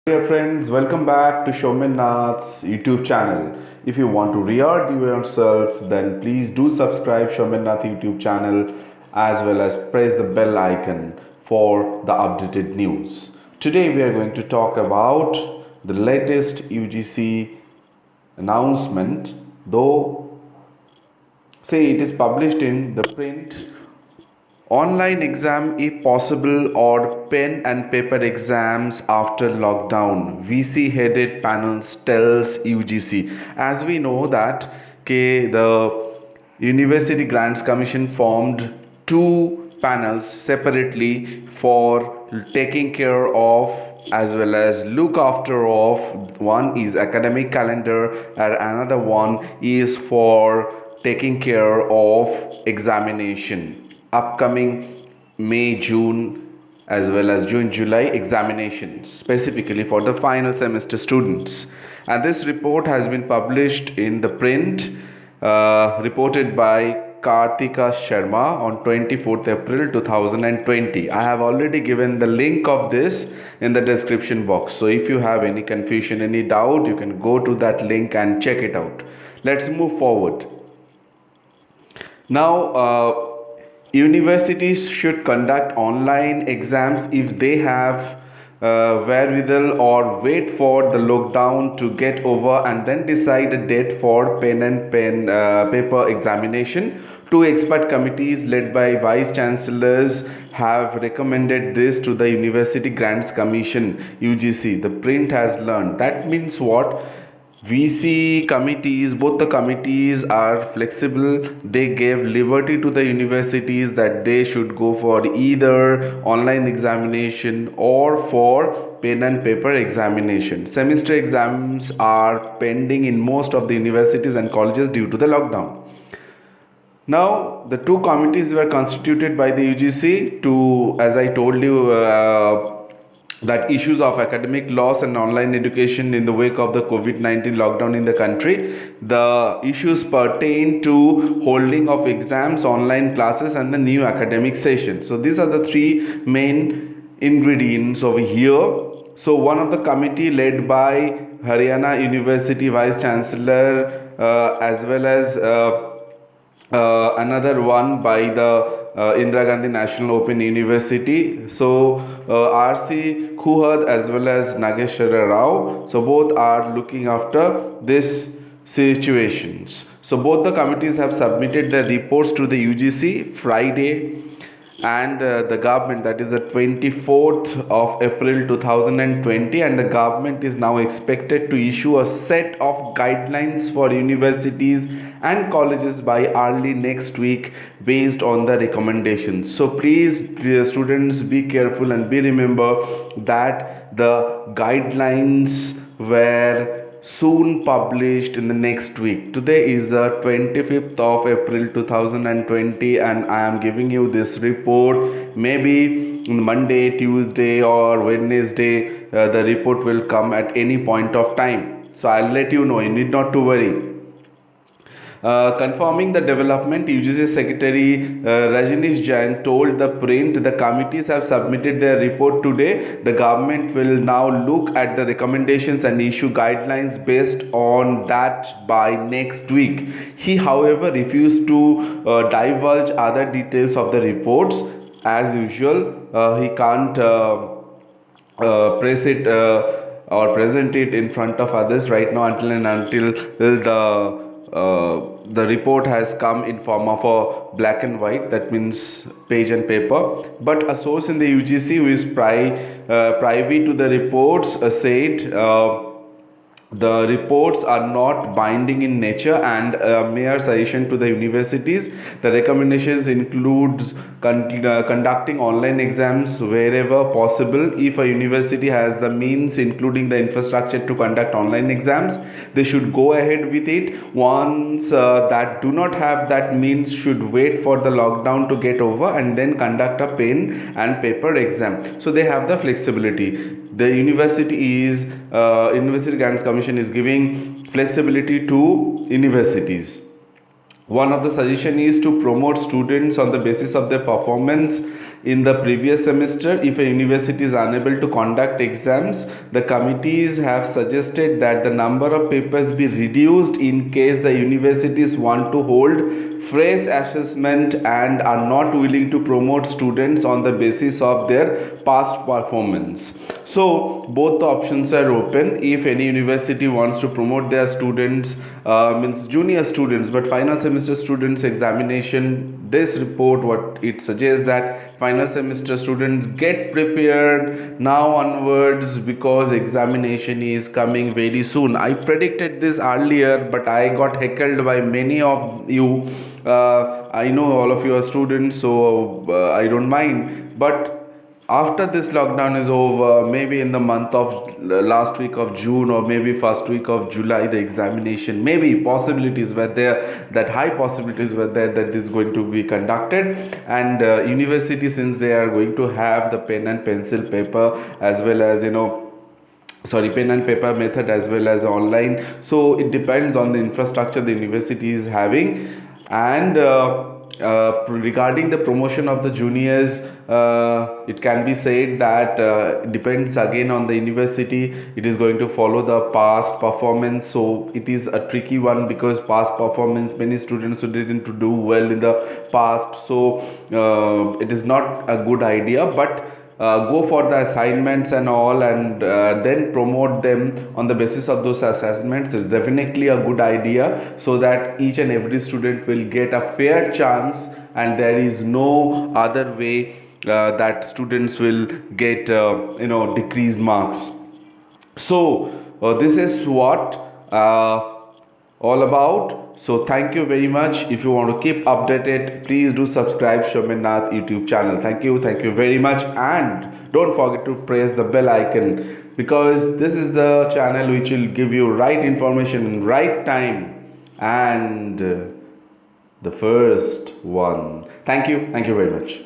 Dear friends, welcome back to Showman Nath's YouTube channel. If you want to reward yourself, then please do subscribe Showman Nath YouTube channel as well as press the bell icon for the updated news. Today we are going to talk about the latest UGC announcement, though say it is published in the print. Online exam if possible or pen and paper exams after lockdown. VC headed panels tells UGC. As we know that the University Grants Commission formed two panels separately for taking care of as well as look after of. One is academic calendar and another one is for taking care of examination upcoming May, June, as well as June, July examinations, specifically for the final semester students. And this report has been published in the print, reported by Kartika Sharma on 24th April 2020. I have already given the link of this in the description box. So if you have any confusion, any doubt, you can go to that link and check it out. Let's move forward. Now, universities should conduct online exams if they have wherewithal or wait for the lockdown to get over and then decide a date for pen and paper examination. Two expert committees led by vice chancellors have recommended this to the University Grants Commission UGC. The print has learned. That means what? VC committees, both the committees are flexible. They gave liberty to the universities that they should go for either online examination or for pen and paper examination. Semester exams are pending in most of the universities and colleges due to the lockdown. Now, the two committees were constituted by the UGC to, as I told you, that issues of academic loss and online education in the wake of the COVID-19 lockdown in the country. The issues pertain to holding of exams, online classes, and the new academic session. So these are the three main ingredients over here. So one of the committee led by Haryana University Vice Chancellor as well as another one by the Indira Gandhi National Open University. So RC Kuhad as well as Nageshwara Rao. So both are looking after this situations. So both the committees have submitted their reports to the UGC Friday, and the government, that is the 24th of April 2020, and the government is now expected to issue a set of guidelines for universities and colleges by early next week based on the recommendations. So please, dear students, be careful and be remember that the guidelines were soon published in the next week. Today is the 25th of April 2020 and I am giving you this report. Maybe Monday, Tuesday or Wednesday the report will come at any point of time. So I'll let you know, you need not to worry. Confirming the development, UGC Secretary Rajnish Jain told the print the committees have submitted their report today. The government will now look at the recommendations and issue guidelines based on that by next week. He, however, refused to divulge other details of the reports. As usual, he can't press it or present it in front of others right now until the report has come in form of a black and white, that means page and paper. But a source in the UGC who is privy to the reports said the reports are not binding in nature and mere suggestion to the universities. The recommendations includes conducting online exams wherever possible. If a university has the means, including the infrastructure to conduct online exams, they should go ahead with it. Ones that do not have that means should wait for the lockdown to get over and then conduct a pen and paper exam. So they have the flexibility. The University Grants Commission is giving flexibility to universities. One of the suggestion is to promote students on the basis of their performance in the previous semester, if a university is unable to conduct exams, the committees have suggested that the number of papers be reduced in case the universities want to hold fresh assessment and are not willing to promote students on the basis of their past performance. So both the options are open. If any university wants to promote their students, means junior students but final semester students examination, this report what it suggests that final semester students get prepared now onwards, because examination is coming very soon. I predicted this earlier, but I got heckled by many of you. I know all of you are students, so I don't mind, but after this lockdown is over, maybe in the month of last week of June or maybe first week of July, the examination, maybe possibilities were there, that high possibilities were there that is going to be conducted. And university, since they are going to have the pen and pencil paper as well as pen and paper method as well as online, so it depends on the infrastructure the university is having. And regarding the promotion of the juniors, it can be said that it depends again on the university. It is going to follow the past performance, so it is a tricky one, because past performance, many students who didn't do well in the past, so it is not a good idea. But go for the assignments and all, and then promote them on the basis of those assessments is definitely a good idea, so that each and every student will get a fair chance, and there is no other way that students will get decreased marks. So this is what all about. So thank you very much. If you want to keep updated, please do subscribe Shaumen Nath YouTube channel. Thank you very much, and don't forget to press the bell icon, because this is the channel which will give you right information in right time, and the first one. Thank you very much.